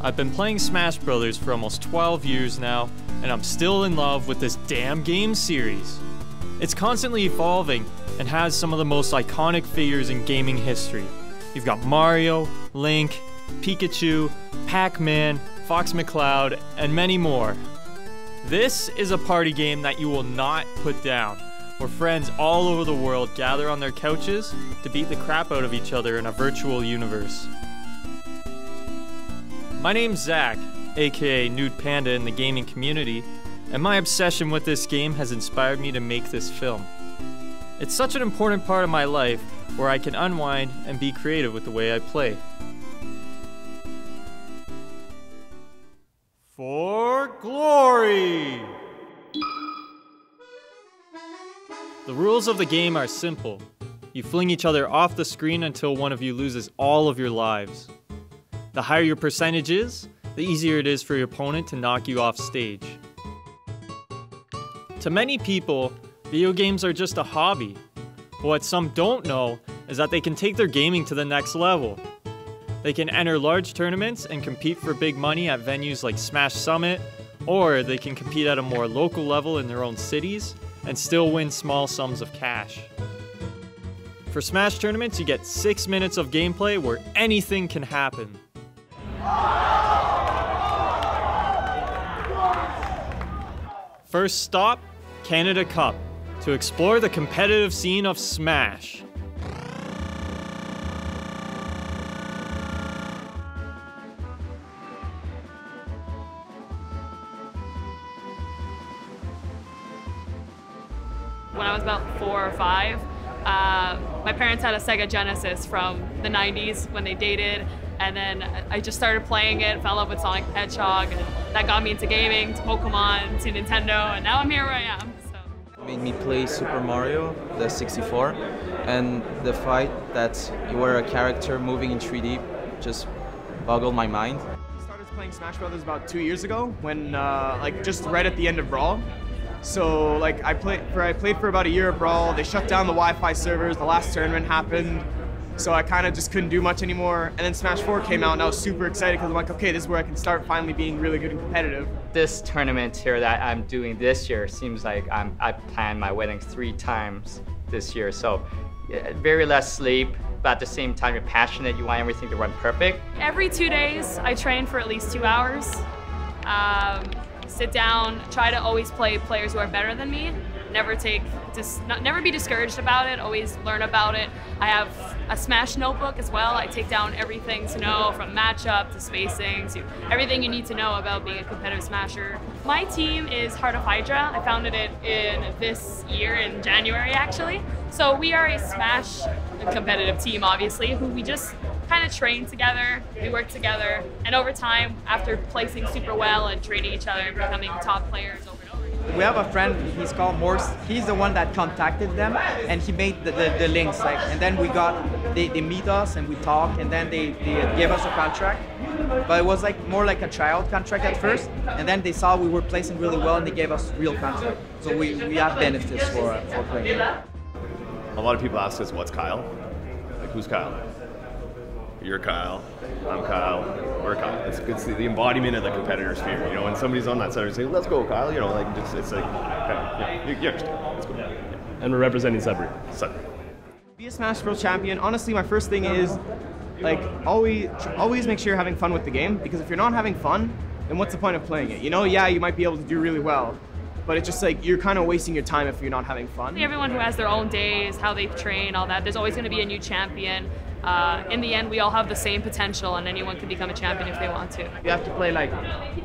I've been playing Smash Brothers for almost 12 years now, and I'm still in love with this damn game series. It's constantly evolving and has some of the most iconic figures in gaming history. You've got Mario, Link, Pikachu, Pac-Man, Fox McCloud, and many more. This is a party game that you will not put down, where friends all over the world gather on their couches to beat the crap out of each other in a virtual universe. My name's Zach, aka Nude Panda in the gaming community, and my obsession with this game has inspired me to make this film. It's such an important part of my life where I can unwind and be creative with the way I play. For glory! The rules of the game are simple. You fling each other off the screen until one of you loses all of your lives. The higher your percentage is, the easier it is for your opponent to knock you off stage. To many people, video games are just a hobby. But what some don't know is that they can take their gaming to the next level. They can enter large tournaments and compete for big money at venues like Smash Summit, or they can compete at a more local level in their own cities and still win small sums of cash. For Smash tournaments, you get 6 minutes of gameplay where anything can happen. First stop, Canada Cup, to explore the competitive scene of Smash. When I was about 4 or 5, my parents had a Sega Genesis from the 90s when they dated, and then I just started playing it, fell in love with Sonic the Hedgehog, and that got me into gaming, to Pokemon, to Nintendo, and now I'm here where I am. So. Made me play Super Mario, the 64, and the fight that you were a character moving in 3D just boggled my mind. I started playing Smash Brothers about 2 years ago, when just right at the end of Brawl. So I played for about a year of Brawl. They shut down the Wi-Fi servers. The last tournament happened, so I kind of just couldn't do much anymore. And then Smash 4 came out, and I was super excited because I'm like, okay, this is where I can start finally being really good and competitive. This tournament here that I'm doing this year seems like I planned my wedding 3 times this year. So very less sleep, but at the same time you're passionate. You want everything to run perfect. Every 2 days, I train for at least 2 hours. Sit down, try to always play players who are better than me. Never be discouraged about it, always learn about it. I have a Smash notebook as well. I take down everything to know, from matchup to spacing to everything you need to know about being a competitive Smasher. My team is Heart of Hydra. I founded it in this year, in January actually. So we are a Smash competitive team, obviously, who we just kind of train together, we work together, and over time, after placing super well and training each other and becoming top players over and over again. We have a friend, he's called Morse. He's the one that contacted them, and he made the links. And then they meet us and we talk, and then they gave us a contract. But it was more like a child contract at first, and then they saw we were placing really well, and they gave us real contract. So we have benefits for playing. A lot of people ask us, what's Kyle? Like, who's Kyle? You're Kyle, I'm Kyle, we're Kyle. It's the embodiment of the competitor spirit. You know, when somebody's on that side and say, let's go, Kyle, you know, it's like, you understand, let's go. Yeah. And we're representing Sudbury. Be a Smash Bros. Champion, honestly, my first thing is, always make sure you're having fun with the game, because if you're not having fun, then what's the point of playing it? You know, yeah, you might be able to do really well, but it's just you're kind of wasting your time if you're not having fun. Everyone who has their own days, how they train, all that, there's always going to be a new champion. In the end, we all have the same potential, and anyone can become a champion if they want to. You have to play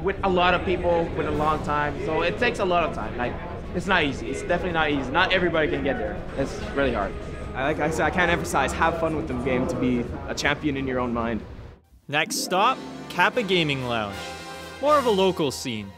with a lot of people with a long time, so it takes a lot of time. It's not easy. It's definitely not easy. Not everybody can get there. It's really hard. Like I said, I can't emphasize, have fun with the game to be a champion in your own mind. Next stop, Kappa Gaming Lounge. More of a local scene.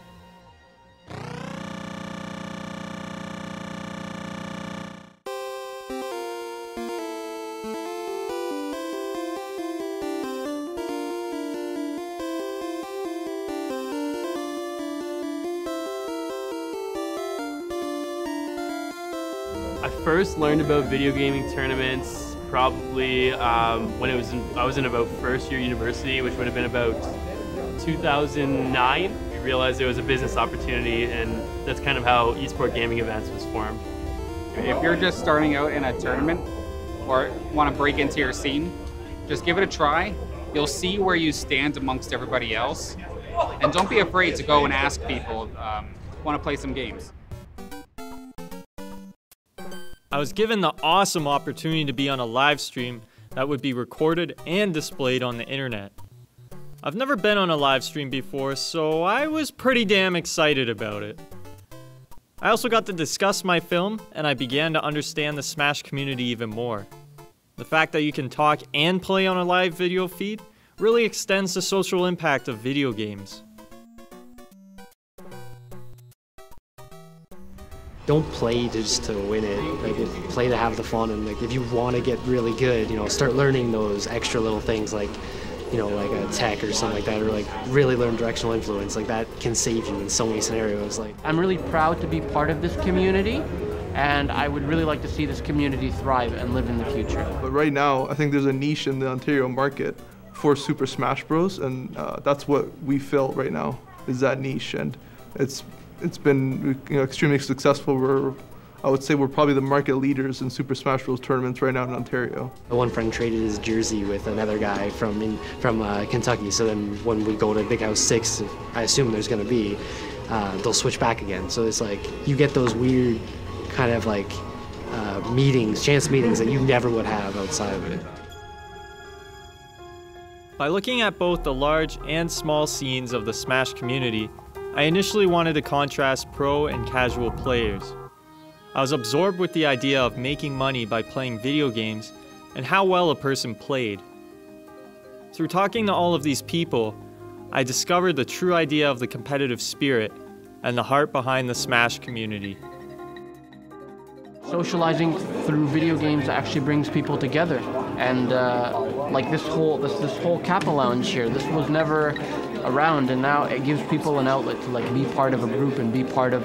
I first learned about video gaming tournaments probably when I was in about first year university, which would have been about 2009, we realized there was a business opportunity, and that's kind of how esports gaming events was formed. If you're just starting out in a tournament or want to break into your scene, just give it a try. You'll see where you stand amongst everybody else. And don't be afraid to go and ask people, want to play some games. I was given the awesome opportunity to be on a live stream that would be recorded and displayed on the internet. I've never been on a live stream before, so I was pretty damn excited about it. I also got to discuss my film, and I began to understand the Smash community even more. The fact that you can talk and play on a live video feed really extends the social impact of video games. Don't play just to win it. Like, play to have the fun, and like if you want to get really good, start learning those extra little things like, like a tech or something like that, or like really learn directional influence. Like that can save you in so many scenarios. Like, I'm really proud to be part of this community, and I would really like to see this community thrive and live in the future. But right now, I think there's a niche in the Ontario market for Super Smash Bros, and that's what we fill right now, is that niche, and it's been extremely successful. I would say we're probably the market leaders in Super Smash Bros tournaments right now in Ontario. One friend traded his jersey with another guy from Kentucky, so then when we go to Big House 6, I assume there's going to be, they'll switch back again. So it's like you get those weird kind of like meetings, chance meetings that you never would have outside of it. By looking at both the large and small scenes of the Smash community, I initially wanted to contrast pro and casual players. I was absorbed with the idea of making money by playing video games and how well a person played. Through talking to all of these people, I discovered the true idea of the competitive spirit and the heart behind the Smash community. Socializing through video games actually brings people together, and like this whole Kappa Lounge here, this was never around, and now it gives people an outlet to like be part of a group and be part of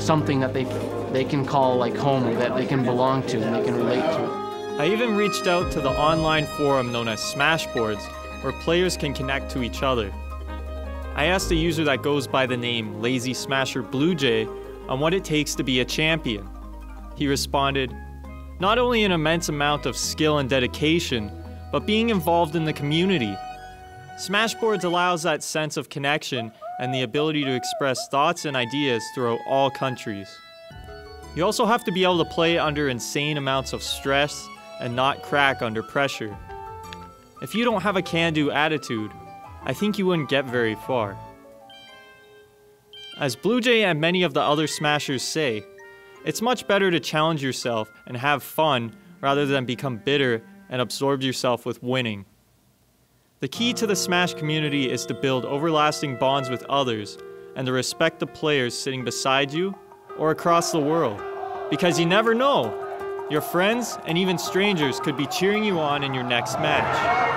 something that they can call like home, that they can belong to and they can relate to. I even reached out to the online forum known as Smashboards, where players can connect to each other. I asked a user that goes by the name Lazy Smasher Blue Jay on what it takes to be a champion. He responded, "Not only an immense amount of skill and dedication, but being involved in the community. Smashboards allows that sense of connection and the ability to express thoughts and ideas throughout all countries. You also have to be able to play under insane amounts of stress and not crack under pressure. If you don't have a can-do attitude, I think you wouldn't get very far." As Blue Jay and many of the other Smashers say, it's much better to challenge yourself and have fun rather than become bitter and absorb yourself with winning. The key to the Smash community is to build everlasting bonds with others and to respect the players sitting beside you or across the world, because you never know. Your friends and even strangers could be cheering you on in your next match.